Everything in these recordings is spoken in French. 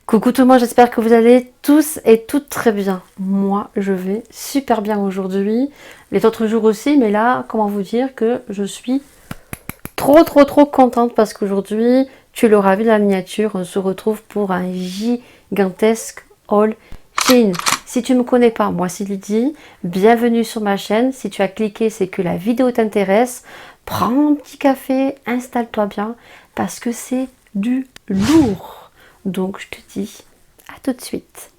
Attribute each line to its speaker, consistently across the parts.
Speaker 1: Coucou tout le monde, j'espère que vous allez tous et toutes très bien. Moi, je vais super bien aujourd'hui. Les autres jours aussi, mais là, comment vous dire que je suis trop contente parce qu'aujourd'hui, tu l'auras vu dans la miniature, on se retrouve pour un gigantesque haul Shein. Si tu ne me connais pas, moi c'est Lydie, bienvenue sur ma chaîne. Si tu as cliqué, c'est que la vidéo t'intéresse. Prends un petit café, installe-toi bien parce que c'est du lourd. Donc je te dis à tout de suite.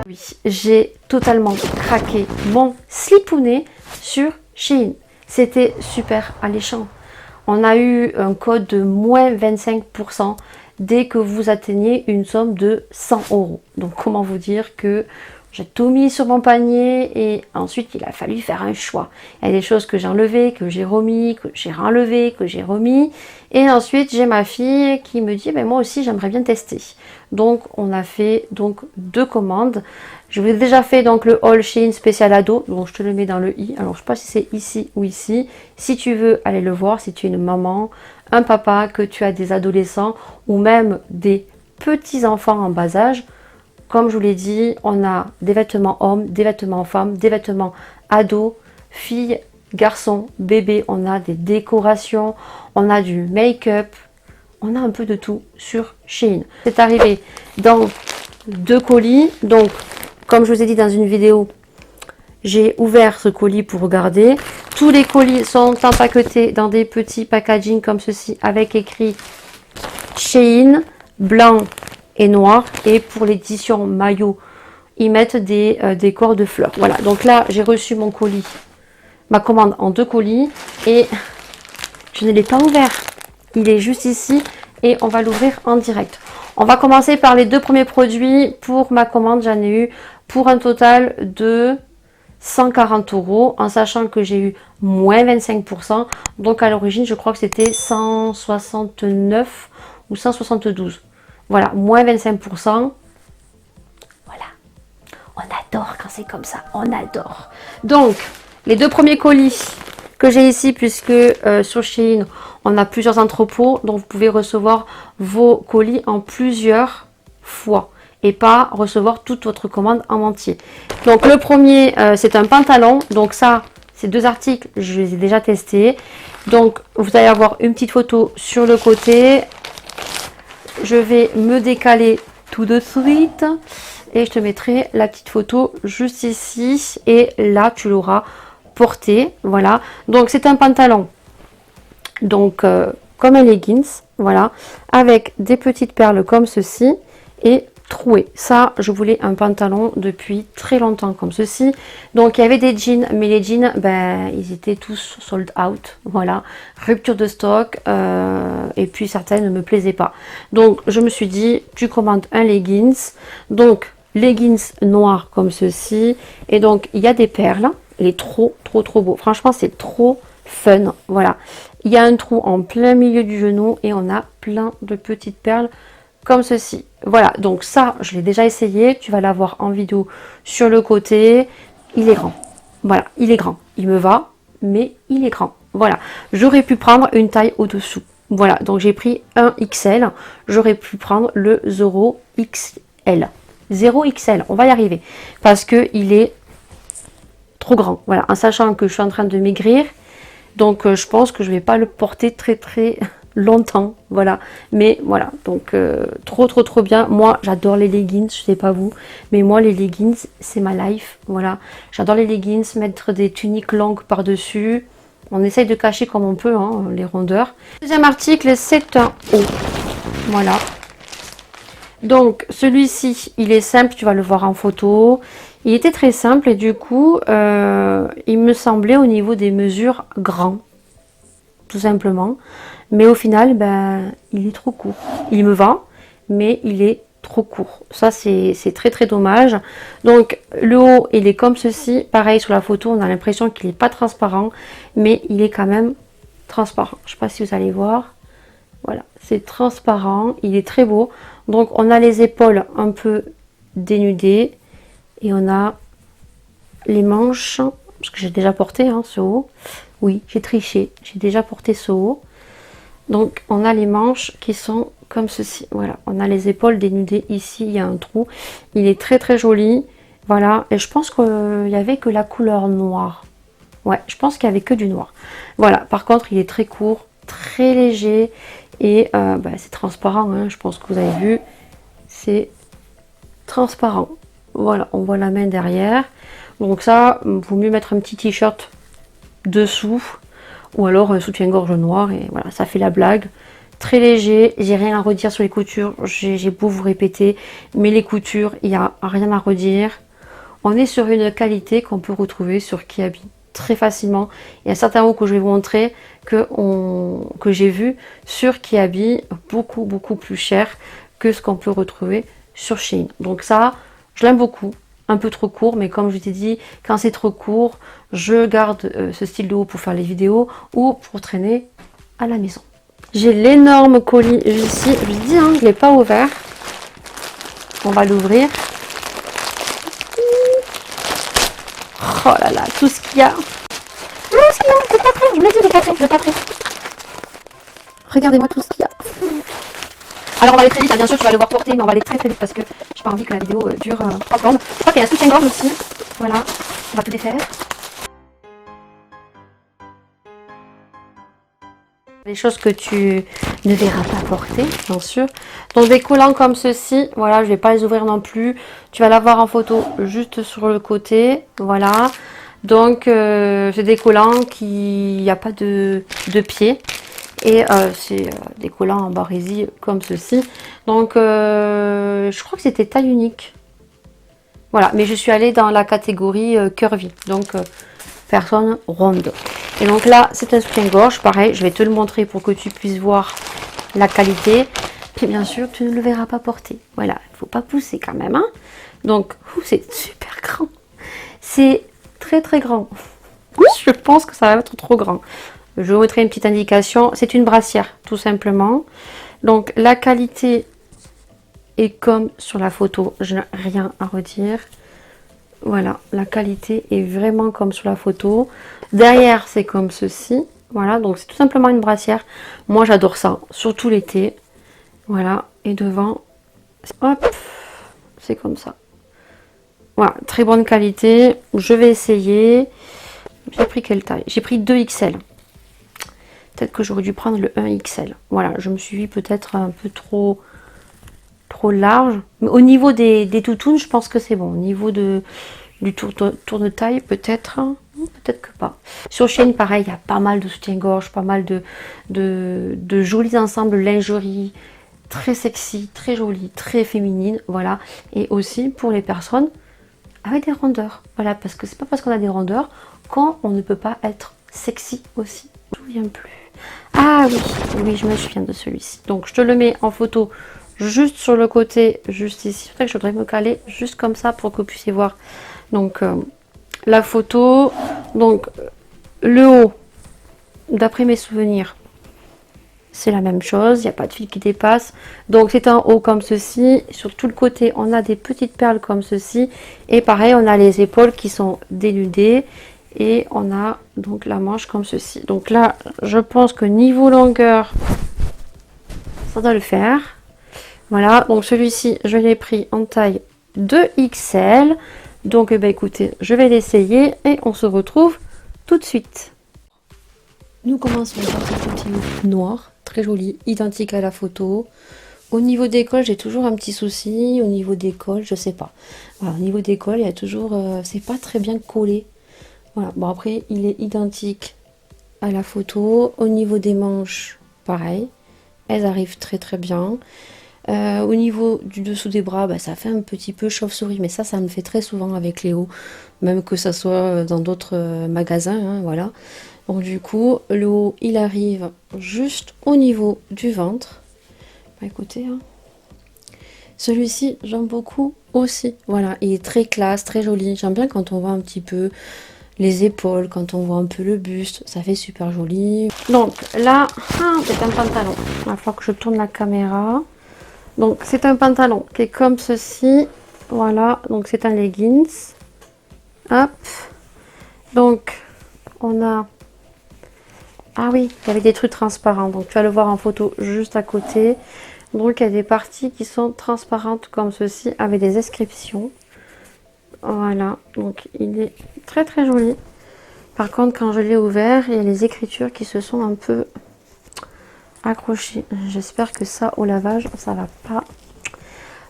Speaker 1: Oui, j'ai totalement craqué mon slipounet sur Shein. C'était super alléchant. On a eu un code de moins 25% dès que vous atteignez une somme de 100 €. Donc comment vous dire que j'ai tout mis sur mon panier et ensuite il a fallu faire un choix. Il y a des choses que j'ai enlevées, que j'ai remis, que j'ai renlevé, que j'ai remis. Et ensuite j'ai ma fille qui me dit moi aussi j'aimerais bien tester. Donc on a fait donc 2 commandes. Je vous ai déjà fait donc le haul Shein spécial ado, donc je te le mets dans le i. Alors je sais pas si c'est ici ou ici. Si tu veux aller le voir, si tu es une maman, un papa, que tu as des adolescents ou même des petits enfants en bas âge. Comme je vous l'ai dit, on a des vêtements hommes, des vêtements femmes, des vêtements ados, filles, garçons, bébés. On a des décorations, on a du make-up, on a un peu de tout sur Shein. C'est arrivé dans 2 colis. Donc, comme je vous ai dit dans une vidéo, j'ai ouvert ce colis pour regarder. Tous les colis sont empaquetés dans des petits packaging comme ceci avec écrit Shein, blanc et noir. Et pour l'édition maillot, ils mettent des décors de fleurs. Voilà, donc là j'ai reçu mon colis, ma commande en 2 colis et je ne l'ai pas ouvert. Il est juste ici et on va l'ouvrir en direct. On va commencer par les 2 premiers produits. Pour ma commande, j'en ai eu pour un total de 140 € en sachant que j'ai eu moins 25%. Donc à l'origine, je crois que c'était 169 ou 172. Voilà, moins 25%. Voilà. On adore quand c'est comme ça. On adore. Donc, les 2 premiers colis que j'ai ici, puisque sur Shein, on a plusieurs entrepôts. Donc, vous pouvez recevoir vos colis en plusieurs fois. Et pas recevoir toute votre commande en entier. Donc, le premier, c'est un pantalon. Donc, ça, ces 2 articles, je les ai déjà testés. Donc, vous allez avoir une petite photo sur le côté. Je vais me décaler tout de suite et je te mettrai la petite photo juste ici et là tu l'auras porté. Voilà, donc c'est un pantalon donc comme un leggings, voilà, avec des petites perles comme ceci et troué. Ça, je voulais un pantalon depuis très longtemps comme ceci. Donc il y avait des jeans, mais les jeans, ils étaient tous sold out. Voilà, rupture de stock et puis certaines ne me plaisaient pas. Donc je me suis dit, tu commandes un leggings. Donc leggings noir comme ceci. Et donc il y a des perles. Il est trop beau. Franchement, c'est trop fun. Voilà, il y a un trou en plein milieu du genou et on a plein de petites perles comme ceci. Voilà, donc ça je l'ai déjà essayé, tu vas l'avoir en vidéo sur le côté. Il est grand, voilà, il est grand, il me va, mais il est grand. Voilà, j'aurais pu prendre une taille au dessous. Voilà, donc j'ai pris un XL, j'aurais pu prendre le 0XL. 0XL, on va y arriver parce que il est trop grand. Voilà, en sachant que je suis en train de maigrir, donc je pense que je vais pas le porter très longtemps. Voilà, mais voilà, donc trop bien. Moi j'adore les leggings, je sais pas vous, mais moi les leggings c'est ma life. Voilà, j'adore les leggings, mettre des tuniques longues par dessus. On essaye de cacher comme on peut hein, les rondeurs. Deuxième article, c'est un haut. Voilà, donc celui-ci il est simple, tu vas le voir en photo. Il était très simple et du coup il me semblait au niveau des mesures grand, tout simplement. Mais au final, il est trop court. Il me va, mais il est trop court. Ça, c'est très dommage. Donc, le haut, il est comme ceci. Pareil, sur la photo, on a l'impression qu'il n'est pas transparent, mais il est quand même transparent. Je ne sais pas si vous allez voir. Voilà, c'est transparent, il est très beau. Donc on a les épaules un peu dénudées et on a les manches, parce que j'ai déjà porté hein, ce haut. Oui, j'ai triché, j'ai déjà porté ce haut. Donc on a les manches qui sont comme ceci. Voilà, on a les épaules dénudées. Ici, il y a un trou. Il est très très joli. Voilà, et je pense qu'il n'y avait que la couleur noire. Ouais, je pense qu'il n'y avait que du noir. Voilà, par contre, il est très court, très léger. Et c'est transparent, hein, je pense que vous avez vu. C'est transparent. Voilà, on voit la main derrière. Donc ça, il vaut mieux mettre un petit t-shirt dessous. Ou alors un soutien-gorge noir. Et voilà, ça fait la blague. Très léger, j'ai rien à redire sur les coutures. J'ai beau vous répéter. Mais les coutures, il n'y a rien à redire. On est sur une qualité qu'on peut retrouver sur Kiabi très facilement. Il y a certains hauts que je vais vous montrer que j'ai vu sur Kiabi beaucoup plus cher que ce qu'on peut retrouver sur Shein. Donc ça, je l'aime beaucoup. Un peu trop court, mais comme je t'ai dit, quand c'est trop court, je garde ce style de haut pour faire les vidéos ou pour traîner à la maison. J'ai l'énorme colis ici. Je vous dis, hein, je ne l'ai pas ouvert. On va l'ouvrir. Oh là là, tout ce qu'il y a. Tout ce qu'il y a, c'est pas prêt. Je me l'ai dit, je l'ai pas prêt. Regardez-moi tout ce qu'il y a. Alors on va aller très vite, hein, bien sûr tu vas le voir porter, mais on va aller très vite parce que j'ai pas envie que la vidéo dure 3 secondes. Je crois qu'il y a un soutien-gorge aussi. Voilà, on va tout défaire. Les choses que tu ne verras pas porter, bien sûr. Donc des collants comme ceci, voilà, je vais pas les ouvrir non plus. Tu vas l'avoir en photo juste sur le côté, voilà. Donc c'est des collants qui, il n'y a pas de pied. Et c'est des collants en barésie comme ceci. Donc je crois que c'était taille unique. Voilà, mais je suis allée dans la catégorie curvy. Donc personne ronde. Et donc là, c'est un soutien-gorge. Pareil, je vais te le montrer pour que tu puisses voir la qualité. Puis bien sûr, tu ne le verras pas porter. Voilà, il ne faut pas pousser quand même. Hein. Donc, c'est super grand. C'est très très grand. Je pense que ça va être trop grand. Je vous mettrai une petite indication. C'est une brassière, tout simplement. Donc, la qualité est comme sur la photo. Je n'ai rien à redire. Voilà, la qualité est vraiment comme sur la photo. Derrière, c'est comme ceci. Voilà, donc c'est tout simplement une brassière. Moi, j'adore ça, surtout l'été. Voilà, et devant, hop, c'est comme ça. Voilà, très bonne qualité. Je vais essayer. J'ai pris quelle taille? J'ai pris 2XL. Peut-être que j'aurais dû prendre le 1XL. Voilà, je me suis dit peut-être un peu trop large. Mais au niveau des toutounes, je pense que c'est bon. Au niveau du tour de taille, peut-être que pas. Sur Shein, pareil, il y a pas mal de soutien-gorge, pas mal de jolis ensembles lingerie, très sexy, très jolie, très féminine, voilà. Et aussi pour les personnes avec des rondeurs, voilà, parce que c'est pas parce qu'on a des rondeurs qu'on ne peut pas être sexy aussi. Je ne me souviens plus. Ah oui, je me souviens de celui-ci. Donc je te le mets en photo juste sur le côté, juste ici. C'est vrai que je voudrais me caler juste comme ça pour que vous puissiez voir. Donc la photo, donc le haut, d'après mes souvenirs, c'est la même chose, il n'y a pas de fil qui dépasse. Donc c'est un haut comme ceci. Sur tout le côté, on a des petites perles comme ceci. Et pareil, on a les épaules qui sont dénudées. Et on a donc la manche comme ceci. Donc là, je pense que niveau longueur, ça doit le faire. Voilà, donc celui-ci, je l'ai pris en taille 2XL. Donc écoutez, je vais l'essayer et on se retrouve tout de suite. Nous commençons par ce petit look noir, très joli, identique à la photo. Au niveau des cols, j'ai toujours un petit souci. Au niveau des cols, je sais pas. Voilà, au niveau des cols, il y a toujours, c'est pas très bien collé. Voilà, bon après, il est identique à la photo. Au niveau des manches, pareil. Elles arrivent très très bien. Au niveau du dessous des bras, ça fait un petit peu chauve-souris. Mais ça me fait très souvent avec les hauts. Même que ça soit dans d'autres magasins, hein, voilà. Donc du coup, le haut, il arrive juste au niveau du ventre. Écoutez, hein. Celui-ci, j'aime beaucoup aussi. Voilà, il est très classe, très joli. J'aime bien quand on voit un petit peu les épaules, quand on voit un peu le buste, ça fait super joli. Donc là, c'est un pantalon. Il va falloir que je tourne la caméra. Donc c'est un pantalon qui est comme ceci. Voilà, donc c'est un leggings. Hop. Donc on a... Ah oui, il y avait des trucs transparents. Donc tu vas le voir en photo juste à côté. Donc il y a des parties qui sont transparentes comme ceci avec des inscriptions. Voilà, donc il est très très joli. Par contre, quand je l'ai ouvert, il y a les écritures qui se sont un peu accrochées. J'espère que ça, au lavage, ça va pas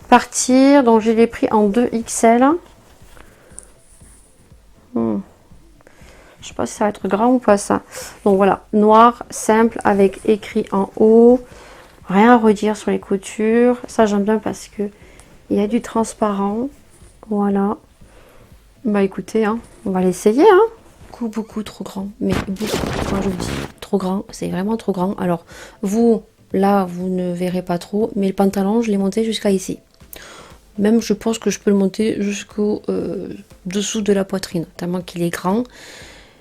Speaker 1: partir. Donc je l'ai pris en 2XL. Je sais pas si ça va être grand ou pas ça. Donc voilà, noir, simple, avec écrit en haut. Rien à redire sur les coutures. Ça j'aime bien parce que il y a du transparent. Voilà. Bah écoutez, hein, on va l'essayer. Hein. Beaucoup trop grand. Mais beaucoup, quand je vous dis trop grand, c'est vraiment trop grand. Alors vous, là, vous ne verrez pas trop. Mais le pantalon, je l'ai monté jusqu'à ici. Même je pense que je peux le monter jusqu'au dessous de la poitrine. Tellement qu'il est grand.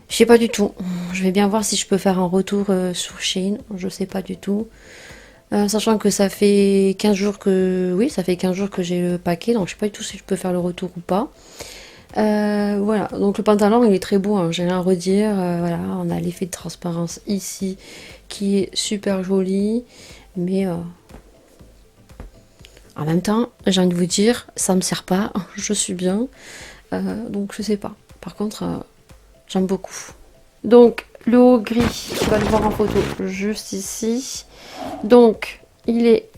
Speaker 1: Je sais pas du tout. Je vais bien voir si je peux faire un retour sur Shein. Je sais pas du tout. Sachant que ça fait 15 jours que... Oui, ça fait 15 jours que j'ai le paquet. Donc je sais pas du tout si je peux faire le retour ou pas. Voilà. Donc le pantalon, il est très beau. Hein, j'ai rien à redire. Voilà. On a l'effet de transparence ici qui est super joli. Mais... en même temps, j'ai envie de vous dire, ça me sert pas. Je suis bien. Donc je sais pas. Par contre... j'aime beaucoup. Donc, le haut gris, tu vas le voir en photo juste ici. Donc, il est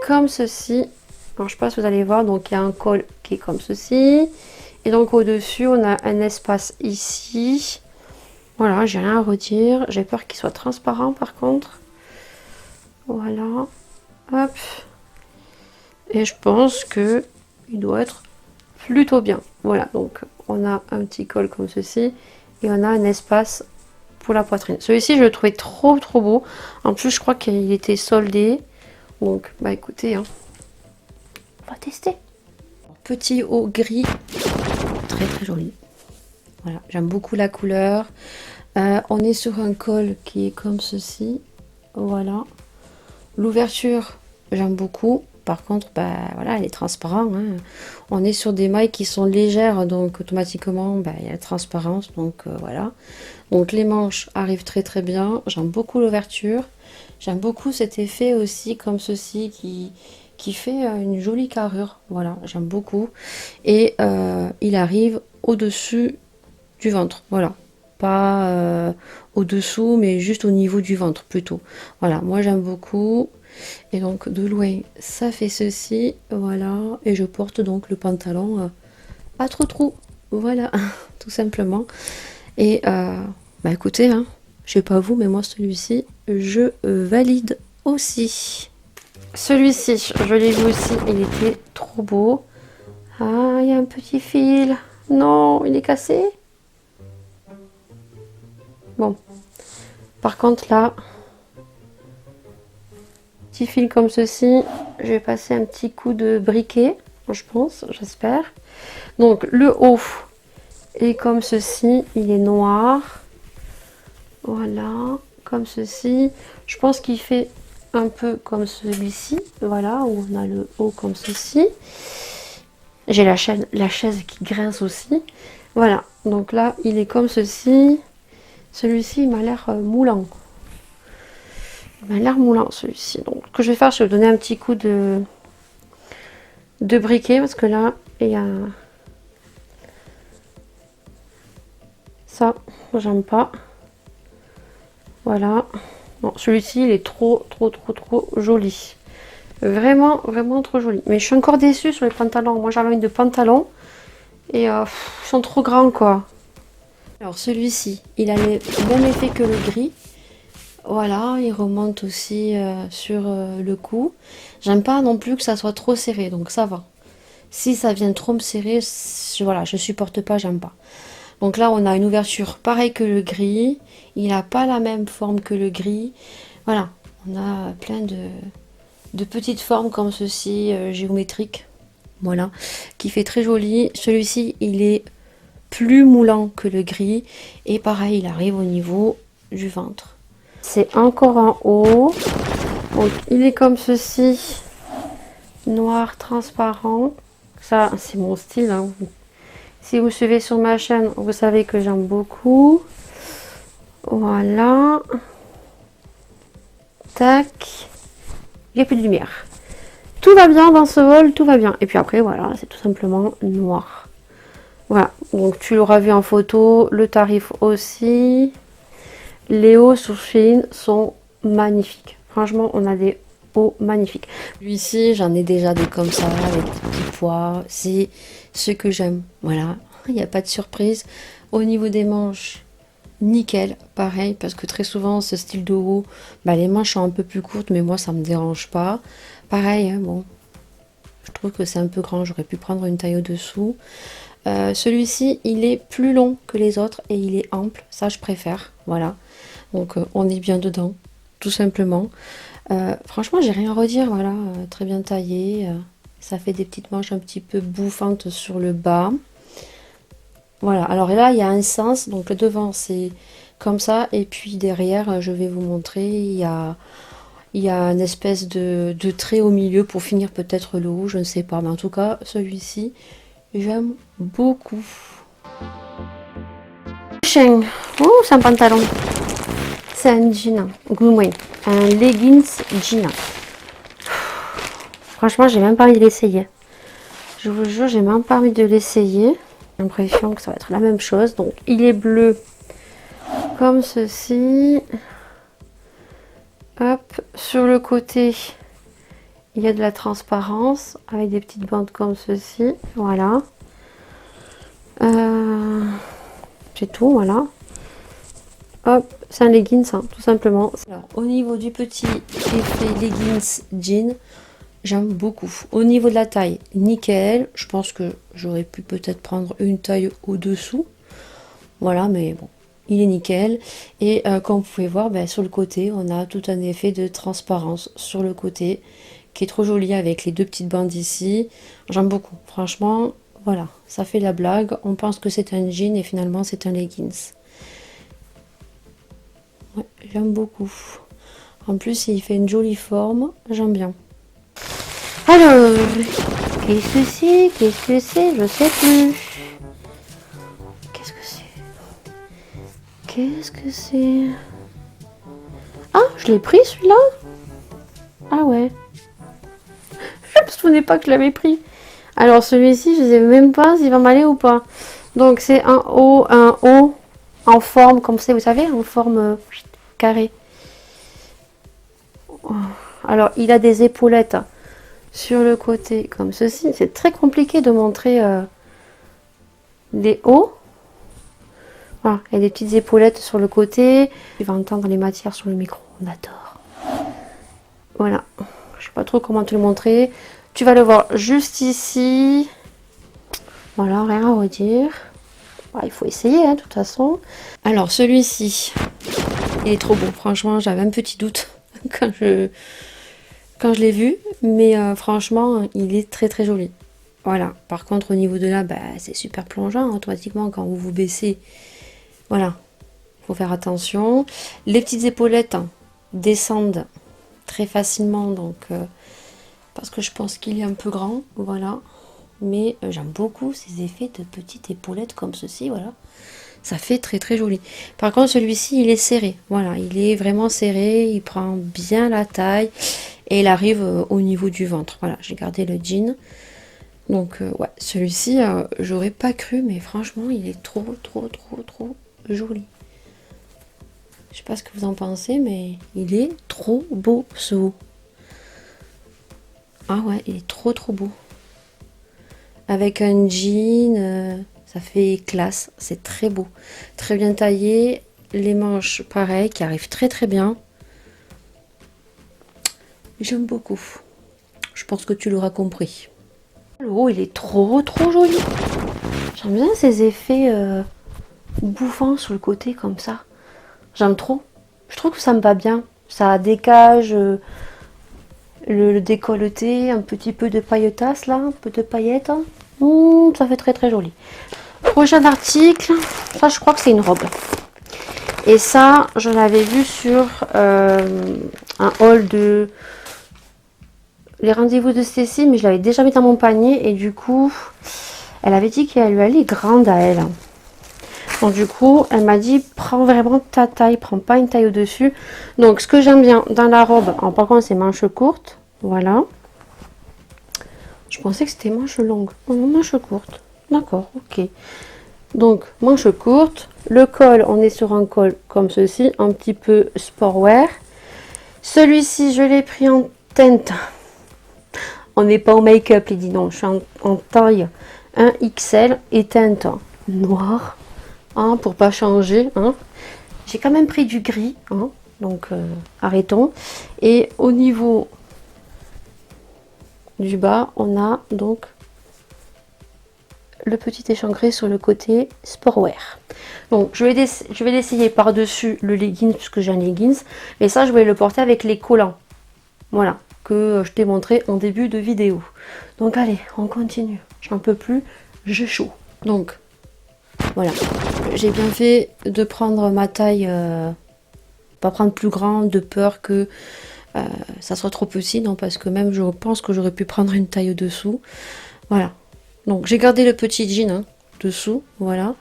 Speaker 1: comme ceci. Alors, je sais pas si vous allez voir. Donc, il y a un col qui est comme ceci. Et donc, au-dessus, on a un espace ici. Voilà, j'ai rien à redire. J'ai peur qu'il soit transparent, par contre. Voilà. Hop. Et je pense que il doit être plutôt bien. Voilà, donc, on a un petit col comme ceci. Et on a un espace pour la poitrine. Celui-ci, je le trouvais trop beau. En plus, je crois qu'il était soldé. Donc, bah écoutez, hein, on va tester. Petit haut gris, très joli. Voilà, j'aime beaucoup la couleur. On est sur un col qui est comme ceci. Voilà. L'ouverture, j'aime beaucoup. Par contre, bah voilà, elle est transparente. Hein. On est sur des mailles qui sont légères, donc automatiquement, bah, il y a la transparence. Donc voilà. Donc les manches arrivent très bien. J'aime beaucoup l'ouverture. J'aime beaucoup cet effet aussi comme ceci qui fait une jolie carrure. Voilà, j'aime beaucoup. Et il arrive au-dessus du ventre. Voilà. Pas au-dessous, mais juste au niveau du ventre plutôt. Voilà, moi j'aime beaucoup. Et donc de loin, ça fait ceci. Voilà. Et je porte donc le pantalon à trou. Voilà, tout simplement. Et bah écoutez, hein, je sais pas vous, mais moi celui-ci, je valide aussi. Celui-ci, je l'ai vu aussi, il était trop beau. Ah, il y a un petit fil. Non, il est cassé. Bon. Par contre là, petit fil comme ceci, je vais passer un petit coup de briquet, je pense, j'espère. Donc le haut est comme ceci, il est noir. Voilà, comme ceci. Je pense qu'il fait un peu comme celui-ci. Voilà, où on a le haut comme ceci. J'ai la chaise qui grince aussi. Voilà, donc là, il est comme ceci. Celui-ci, il m'a l'air moulant. Il m'a l'air moulant, celui-ci. Donc, ce que je vais faire, je vais donner un petit coup de briquet. Parce que là, il y a... ça, j'aime pas. Voilà. Bon, celui-ci, il est trop joli. Vraiment trop joli. Mais je suis encore déçue sur les pantalons. Moi, j'avais envie de pantalons. Et ils sont trop grands, quoi. Alors, celui-ci, il a le même effet que le gris. Voilà, il remonte aussi sur le cou. J'aime pas non plus que ça soit trop serré, donc ça va. Si ça vient trop me serrer, voilà, je supporte pas, j'aime pas. Donc là, on a une ouverture pareille que le gris. Il n'a pas la même forme que le gris. Voilà, on a plein de petites formes comme ceci, géométriques. Voilà, qui fait très joli. Celui-ci, il est plus moulant que le gris. Et pareil, il arrive au niveau du ventre. C'est encore en haut. Donc, il est comme ceci. Noir, transparent. Ça, c'est mon style. Hein. Si vous suivez sur ma chaîne, vous savez que j'aime beaucoup. Voilà. Tac. Il n'y a plus de lumière. Tout va bien dans ce vol, tout va bien. Et puis après, voilà, c'est tout simplement noir. Voilà, donc tu l'auras vu en photo, le tarif aussi. Les hauts sur Shein sont magnifiques. Franchement, on a des hauts magnifiques. Lui-ci, j'en ai déjà des comme ça, avec des petits pois. C'est ce que j'aime. Voilà, il n'y a pas de surprise. Au niveau des manches, nickel, pareil, parce que très souvent, ce style de haut, bah, les manches sont un peu plus courtes, mais moi, ça me dérange pas. Pareil, hein, bon, je trouve que c'est un peu grand, j'aurais pu prendre une taille au-dessous. Celui-ci, il est plus long que les autres et il est ample, ça je préfère, voilà. Donc on est bien dedans, tout simplement. Franchement, j'ai rien à redire, voilà, très bien taillé. Ça fait des petites manches un petit peu bouffantes sur le bas. Voilà, alors là, il y a un sens, donc le devant, c'est comme ça, et puis derrière, je vais vous montrer, il y a une espèce de trait au milieu pour finir peut-être le haut, je ne sais pas. Mais en tout cas, celui-ci, j'aime beaucoup. Prochain. Oh, c'est un pantalon. C'est un jean. Oui, un leggings jean. Franchement, j'ai même pas envie de l'essayer. Je vous jure, j'ai même pas envie de l'essayer. J'ai l'impression que ça va être la même chose. Donc, il est bleu comme ceci. Hop, sur le côté, il y a de la transparence avec des petites bandes comme ceci. Voilà. C'est tout, voilà. Hop, c'est un leggings, hein, tout simplement. Alors, au niveau du petit effet leggings jean, j'aime beaucoup. Au niveau de la taille, nickel. Je pense que j'aurais pu peut-être prendre une taille au-dessous. Voilà, mais bon. Il est nickel et comme vous pouvez voir, ben, sur le côté on a tout un effet de transparence sur le côté qui est trop joli avec les deux petites bandes ici. J'aime beaucoup, franchement, voilà, ça fait la blague. On pense que c'est un jean et finalement c'est un leggings. Ouais, j'aime beaucoup. En plus il fait une jolie forme, j'aime bien. Alors, qu'est-ce que c'est? Qu'est-ce que c'est? Je sais plus. Qu'est-ce que c'est? Ah, je l'ai pris celui-là? Ah ouais. Je me souvenais pas que je l'avais pris. Alors celui-ci, je ne sais même pas s'il va m'aller ou pas. Donc c'est un haut en forme comme ça, vous savez, en forme carrée. Alors il a des épaulettes sur le côté comme ceci. C'est très compliqué de montrer les hauts. Voilà, il y a des petites épaulettes sur le côté. Tu vas entendre les matières sur le micro, on adore. Voilà, je sais pas trop comment te le montrer. Tu vas le voir juste ici. Voilà, rien à redire. Bon, il faut essayer, hein, de toute façon. Alors, celui-ci, il est trop beau. Franchement, j'avais un petit doute quand je l'ai vu. Mais franchement, il est très très joli. Voilà, par contre, au niveau de là, bah, c'est super plongeant. Automatiquement, quand vous vous baissez, voilà, il faut faire attention. Les petites épaulettes descendent très facilement, donc parce que je pense qu'il est un peu grand, voilà. Mais j'aime beaucoup ces effets de petites épaulettes comme ceci, voilà. Ça fait très très joli. Par contre, celui-ci, il est serré, voilà, il est vraiment serré, il prend bien la taille et il arrive au niveau du ventre. Voilà, j'ai gardé le jean. Donc ouais, celui-ci, j'aurais pas cru, mais franchement, il est trop joli. Je sais pas ce que vous en pensez, mais il est trop beau ce haut. Ah ouais, il est trop beau. Avec un jean, ça fait classe, c'est très beau. Très bien taillé. Les manches, pareil, qui arrivent très bien. J'aime beaucoup. Je pense que tu l'auras compris. Le haut, il est trop joli. J'aime bien ces effets bouffants sur le côté comme ça. J'aime trop. Je trouve que ça me va bien. Ça dégage le décolleté, un petit peu de paillettasse là, un peu de paillettes. Ça fait très joli. Prochain article, ça je crois que c'est une robe. Et ça, je l'avais vu sur un haul de les rendez-vous de Stécie, mais je l'avais déjà mis dans mon panier. Et du coup, elle avait dit qu'elle lui allait grande à elle. Donc du coup, elle m'a dit, prends vraiment ta taille, prends pas une taille au-dessus. Donc ce que j'aime bien dans la robe, alors, par contre c'est manches courtes, voilà. Je pensais que c'était manches longues. Non, manches courtes. D'accord, ok. Donc manches courtes. Le col, on est sur un col comme ceci, un petit peu sportwear. Celui-ci, je l'ai pris en teinte. On n'est pas au make-up, il dit non, je suis en taille 1XL et teinte noire, hein, pour pas changer. Hein. J'ai quand même pris du gris, hein, donc arrêtons. Et au niveau du bas, on a donc le petit échancré sur le côté sportwear. Donc je vais l'essayer par-dessus le leggings, puisque j'ai un leggings. Et ça, je vais le porter avec les collants. Voilà, que je t'ai montré en début de vidéo. Donc allez, on continue. J'en peux plus, j'ai chaud. Donc, voilà. J'ai bien fait de prendre ma taille, pas prendre plus grande, de peur que ça soit trop petit. Non, parce que même je pense que j'aurais pu prendre une taille au-dessous. Voilà. Donc j'ai gardé le petit jean hein, dessous, voilà.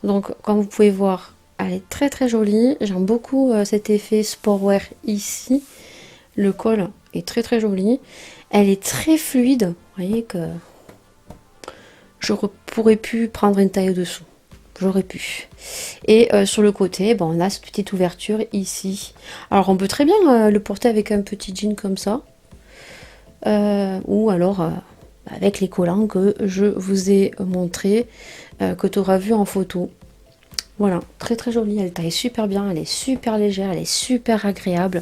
Speaker 1: Donc comme vous pouvez voir, elle est très très jolie. J'aime beaucoup cet effet sportwear ici. Le col est très très joli. Elle est très fluide. Vous voyez que je pourrais pu prendre une taille au-dessous. J'aurais pu. Et sur le côté, bon, on a cette petite ouverture ici. Alors on peut très bien le porter avec un petit jean comme ça. Ou alors avec les collants que je vous ai montré, que tu auras vu en photo. Voilà, très très jolie, elle taille super bien, elle est super légère, elle est super agréable.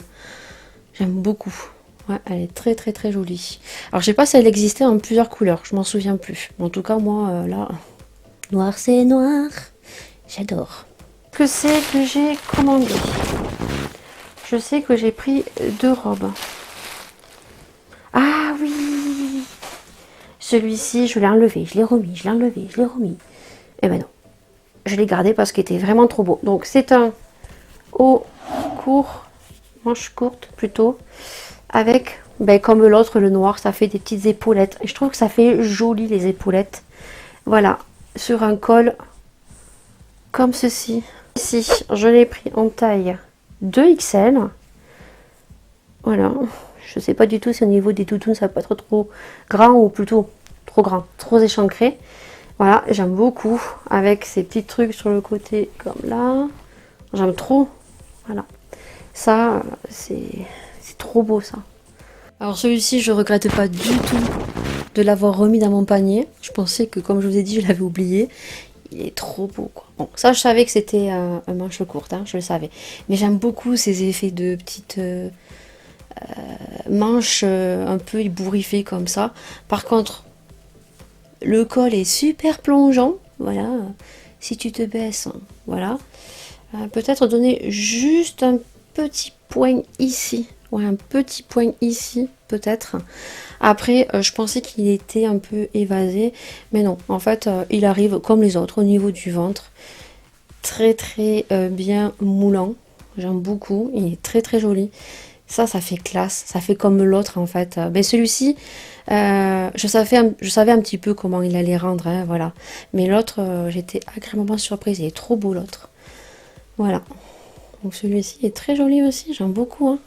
Speaker 1: J'aime beaucoup. Ouais, elle est très très très jolie. Alors je sais pas si elle existait en plusieurs couleurs, je m'en souviens plus. En tout cas moi là, noir c'est noir, j'adore. Que c'est que j'ai commandé? Je sais que j'ai pris 2 robes. Ah oui! Celui-ci, je l'ai enlevé, je l'ai remis, je l'ai enlevé, je l'ai remis. Et ben non. Je l'ai gardé parce qu'il était vraiment trop beau. Donc c'est un haut court, manche courte plutôt, avec, ben, comme l'autre, le noir, ça fait des petites épaulettes. Et je trouve que ça fait joli les épaulettes. Voilà, sur un col comme ceci. Ici, je l'ai pris en taille 2XL. Voilà. Je sais pas du tout si au niveau des toutounes ça va pas être trop grand ou plutôt trop grand, trop échancré. Voilà, j'aime beaucoup avec ces petits trucs sur le côté comme là. J'aime trop. Voilà. Ça, c'est trop beau ça. Alors celui-ci, je regrette pas du tout de l'avoir remis dans mon panier. Je pensais que comme je vous ai dit, je l'avais oublié. Il est trop beau quoi. Bon, ça je savais que c'était un manche courte, hein, je le savais. Mais j'aime beaucoup ces effets de petites... manche un peu ébouriffée comme ça. Par contre, le col est super plongeant. Voilà, si tu te baisses, voilà. Peut-être donner juste un petit point ici. Ouais, un petit point ici, peut-être. Après, je pensais qu'il était un peu évasé, mais non. En fait, il arrive comme les autres au niveau du ventre. Très très bien moulant. J'aime beaucoup. Il est très très joli. Ça fait classe, ça fait comme l'autre en fait. Ben celui-ci, je savais un petit peu comment il allait rendre, hein, voilà. Mais l'autre, j'étais agréablement surprise, il est trop beau l'autre. Voilà. Donc celui-ci est très joli aussi, j'aime beaucoup. Hein.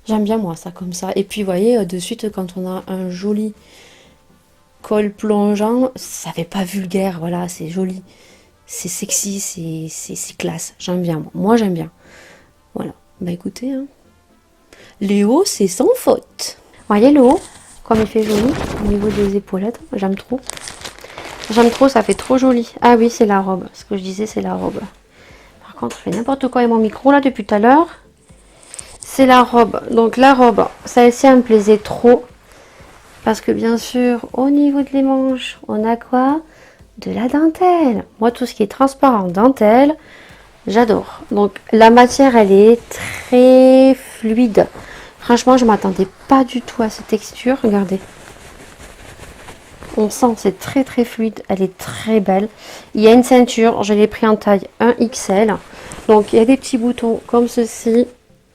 Speaker 1: J'aime bien moi ça comme ça. Et puis vous voyez, de suite quand on a un joli col plongeant, ça fait pas vulgaire, voilà, c'est joli. C'est sexy, c'est classe. J'aime bien, moi j'aime bien. Voilà, bah écoutez, hein. Les hauts, c'est sans faute. Vous voyez le haut, comme il fait joli au niveau des épaulettes. J'aime trop. J'aime trop, ça fait trop joli. Ah oui, c'est la robe. Ce que je disais, c'est la robe. Par contre, je fais n'importe quoi avec mon micro là depuis tout à l'heure. C'est la robe. Donc la robe, celle-ci, elle me plaisait trop. Parce que bien sûr, au niveau de les manches, on a quoi? De la dentelle. Moi, tout ce qui est transparent, dentelle, j'adore. Donc la matière, elle est très fluide. Franchement, je m'attendais pas du tout à cette texture. Regardez. On sent, c'est très très fluide. Elle est très belle. Il y a une ceinture. Je l'ai pris en taille 1XL. Donc, il y a des petits boutons comme ceci.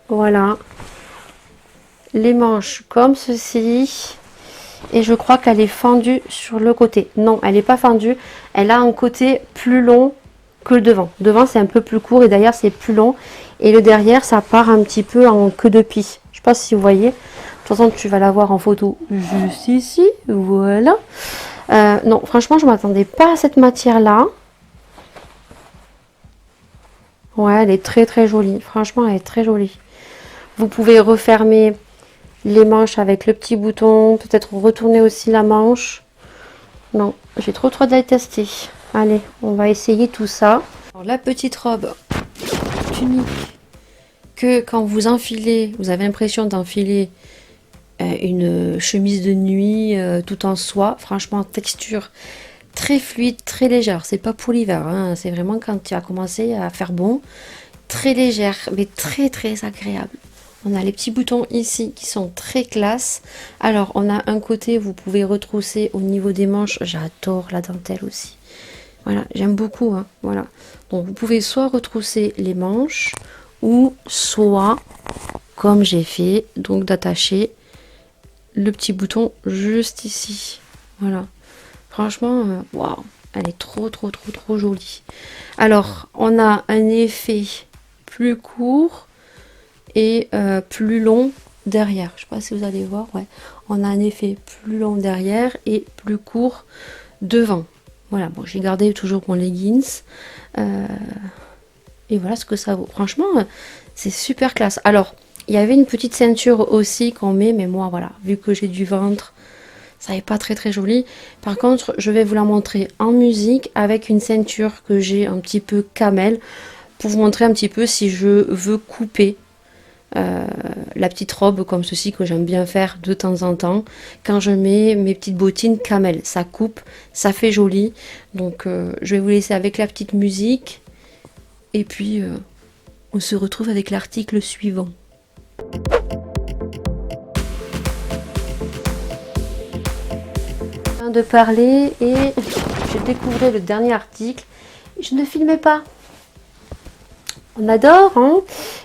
Speaker 1: Voilà. Les manches comme ceci. Et je crois qu'elle est fendue sur le côté. Non, elle n'est pas fendue. Elle a un côté plus long que le devant. Devant, c'est un peu plus court et derrière, c'est plus long. Et le derrière, ça part un petit peu en queue de pie. Je ne sais pas si vous voyez. De toute façon, tu vas la voir en photo juste ici. Voilà. Non, franchement, je ne m'attendais pas à cette matière-là. Ouais, elle est très très jolie. Franchement, elle est très jolie. Vous pouvez refermer les manches avec le petit bouton. Peut-être retourner aussi la manche. Non, j'ai trop d'aller tester. Allez, on va essayer tout ça. Alors, la petite robe tunique que quand vous enfilez, vous avez l'impression d'enfiler une chemise de nuit tout en soie. Franchement, texture très fluide, très légère. C'est pas pour l'hiver, hein. C'est vraiment quand tu as commencé à faire bon. Très légère, mais très très agréable. On a les petits boutons ici qui sont très classe. Alors, on a un côté, vous pouvez retrousser au niveau des manches. J'adore la dentelle aussi. Voilà, j'aime beaucoup, hein. Voilà. Donc, vous pouvez soit retrousser les manches ou soit, comme j'ai fait, donc d'attacher le petit bouton juste ici. Voilà. Franchement, waouh, elle est trop jolie. Alors, on a un effet plus court et plus long derrière. Je sais pas si vous allez voir, ouais. On a un effet plus long derrière et plus court devant. Voilà, bon, j'ai gardé toujours mon leggings. Et voilà ce que ça vaut. Franchement, c'est super classe. Alors, il y avait une petite ceinture aussi qu'on met, mais moi, voilà, vu que j'ai du ventre, ça n'est pas très joli. Par contre, je vais vous la montrer en musique avec une ceinture que j'ai un petit peu camel pour vous montrer un petit peu si je veux couper la petite robe comme ceci que j'aime bien faire de temps en temps. Quand je mets mes petites bottines camel, ça coupe, ça fait joli. Donc, je vais vous laisser avec la petite musique. Et puis, on se retrouve avec l'article suivant. De parler et je découvrais le dernier article. Je ne filmais pas. On adore, hein.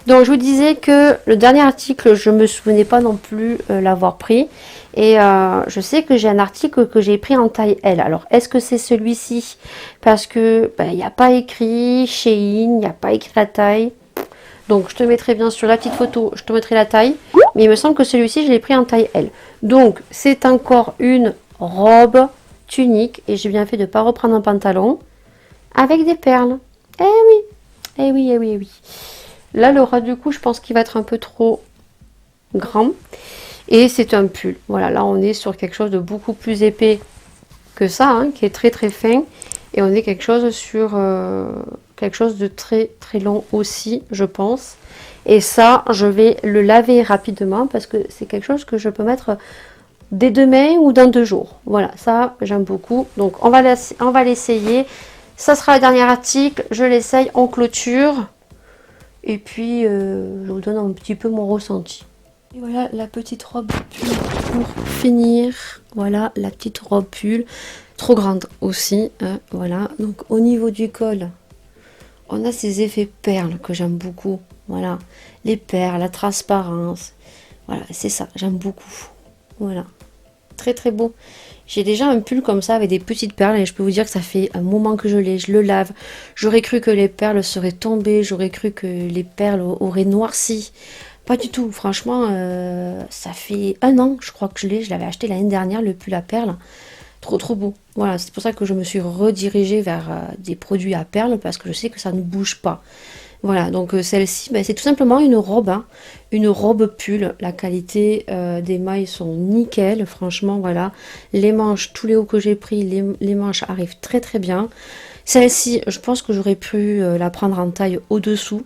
Speaker 1: Donc je vous disais que le dernier article, je me souvenais pas non plus l'avoir pris. Et je sais que j'ai un article que j'ai pris en taille L. Alors est-ce que c'est celui-ci? Parce que il n'y a pas écrit Shein, il n'y a pas écrit la taille. Donc je te mettrai bien sur la petite photo, je te mettrai la taille. Mais il me semble que celui-ci, je l'ai pris en taille L. Donc c'est encore une robe tunique. Et j'ai bien fait de ne pas reprendre un pantalon avec des perles. Eh oui, eh oui, eh oui, eh oui. Là, le ras du cou, je pense qu'il va être un peu trop grand. Et c'est un pull. Voilà, là, on est sur quelque chose de beaucoup plus épais que ça, hein, qui est très fin. Et on est quelque chose sur quelque chose de très long aussi, je pense. Et ça, je vais le laver rapidement parce que c'est quelque chose que je peux mettre dès demain ou dans 2 jours. Voilà, ça, j'aime beaucoup. Donc, on va l'essayer. Ça sera le dernier article. Je l'essaye, on clôture. Et puis, je vous donne un petit peu mon ressenti. Et voilà la petite robe pull pour finir. Voilà la petite robe pull. Trop grande aussi. Hein, voilà. Donc, au niveau du col, on a ces effets perles que j'aime beaucoup. Voilà. Les perles, la transparence. Voilà, c'est ça. J'aime beaucoup. Voilà. Très beau. J'ai déjà un pull comme ça avec des petites perles et je peux vous dire que ça fait un moment que je l'ai, je le lave. J'aurais cru que les perles seraient tombées, j'aurais cru que les perles auraient noirci. Pas du tout, franchement, ça fait 1 an, je crois que je l'avais acheté l'année dernière, le pull à perles. Trop beau. Voilà, c'est pour ça que je me suis redirigée vers des produits à perles parce que je sais que ça ne bouge pas. Voilà, donc celle-ci, c'est tout simplement une robe, hein, une robe pull. La qualité des mailles sont nickel, franchement, voilà. Les manches, tous les hauts que j'ai pris, les manches arrivent très bien. Celle-ci, je pense que j'aurais pu la prendre en taille au-dessous.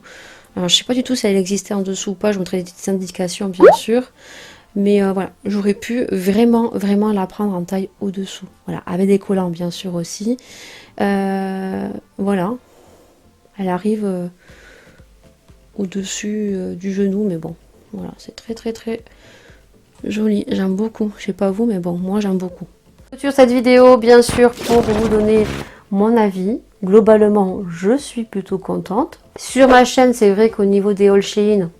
Speaker 1: Alors, je sais pas du tout si elle existait en dessous ou pas, je vous mettrai des petites indications, bien sûr. Mais voilà, j'aurais pu vraiment la prendre en taille au-dessous. Voilà, avec des collants, bien sûr, aussi. Voilà, elle arrive au-dessus du genou, mais bon, voilà, c'est très joli. J'aime beaucoup. Je sais pas vous, mais bon, moi j'aime beaucoup. Sur cette vidéo, bien sûr, pour vous donner mon avis. Globalement, je suis plutôt contente. Sur ma chaîne, c'est vrai qu'au niveau des hauls Shein,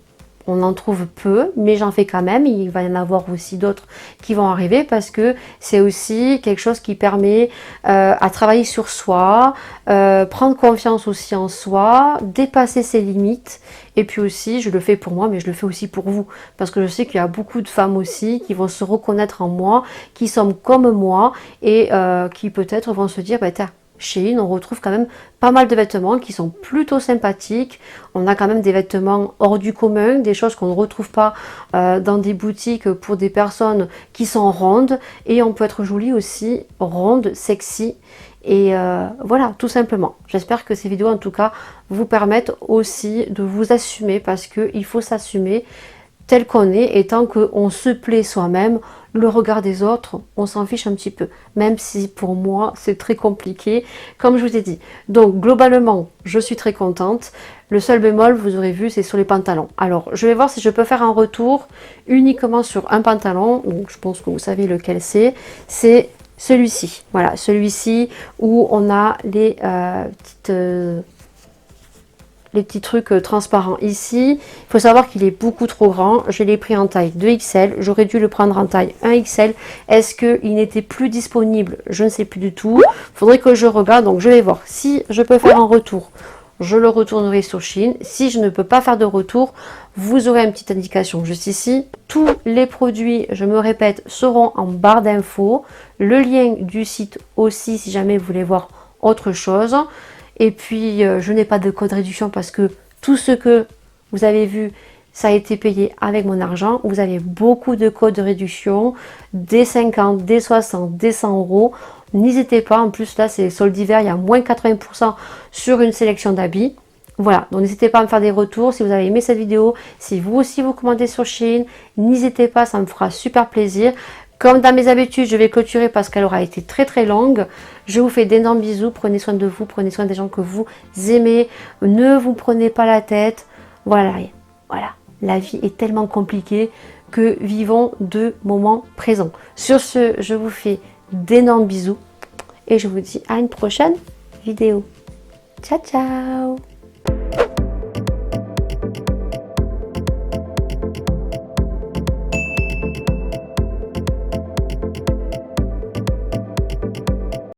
Speaker 1: on en trouve peu, mais j'en fais quand même. Il va y en avoir aussi d'autres qui vont arriver parce que c'est aussi quelque chose qui permet à travailler sur soi, prendre confiance aussi en soi, dépasser ses limites. Et puis aussi, je le fais pour moi, mais je le fais aussi pour vous. Parce que je sais qu'il y a beaucoup de femmes aussi qui vont se reconnaître en moi, qui sont comme moi et qui peut-être vont se dire, bah, tiens, Shein, on retrouve quand même pas mal de vêtements qui sont plutôt sympathiques. On a quand même des vêtements hors du commun, des choses qu'on ne retrouve pas dans des boutiques pour des personnes qui sont rondes. Et on peut être jolie aussi, ronde, sexy. Et voilà, tout simplement. J'espère que ces vidéos, en tout cas, vous permettent aussi de vous assumer parce qu'il faut s'assumer tel qu'on est et tant qu'on se plaît soi-même, le regard des autres, on s'en fiche un petit peu. Même si pour moi, c'est très compliqué, comme je vous ai dit. Donc, globalement, je suis très contente. Le seul bémol, vous aurez vu, c'est sur les pantalons. Alors, je vais voir si je peux faire un retour uniquement sur un pantalon. Donc, je pense que vous savez lequel c'est. C'est celui-ci. Voilà, celui-ci où on a les petits trucs transparents ici. Il faut savoir qu'il est beaucoup trop grand. Je l'ai pris en taille 2XL. J'aurais dû le prendre en taille 1XL. Est-ce qu'il n'était plus disponible? Je ne sais plus du tout. Il faudrait que je regarde. Donc, je vais voir si je peux faire un retour. Je le retournerai sur Shein. Si je ne peux pas faire de retour, vous aurez une petite indication juste ici. Tous les produits, je me répète, seront en barre d'infos. Le lien du site aussi, si jamais vous voulez voir autre chose. Et puis, je n'ai pas de code réduction parce que tout ce que vous avez vu, ça a été payé avec mon argent. Vous avez beaucoup de codes de réduction, des 50, des 60, des 100 euros. N'hésitez pas, en plus là, c'est solde d'hiver, il y a moins 80% sur une sélection d'habits. Voilà, donc n'hésitez pas à me faire des retours si vous avez aimé cette vidéo. Si vous aussi vous commandez sur Shein, n'hésitez pas, ça me fera super plaisir. Comme dans mes habitudes, je vais clôturer parce qu'elle aura été très très longue. Je vous fais d'énormes bisous. Prenez soin de vous, prenez soin des gens que vous aimez. Ne vous prenez pas la tête. Voilà, voilà. La vie est tellement compliquée que vivons de moments présents. Sur ce, je vous fais d'énormes bisous et je vous dis à une prochaine vidéo. Ciao, ciao!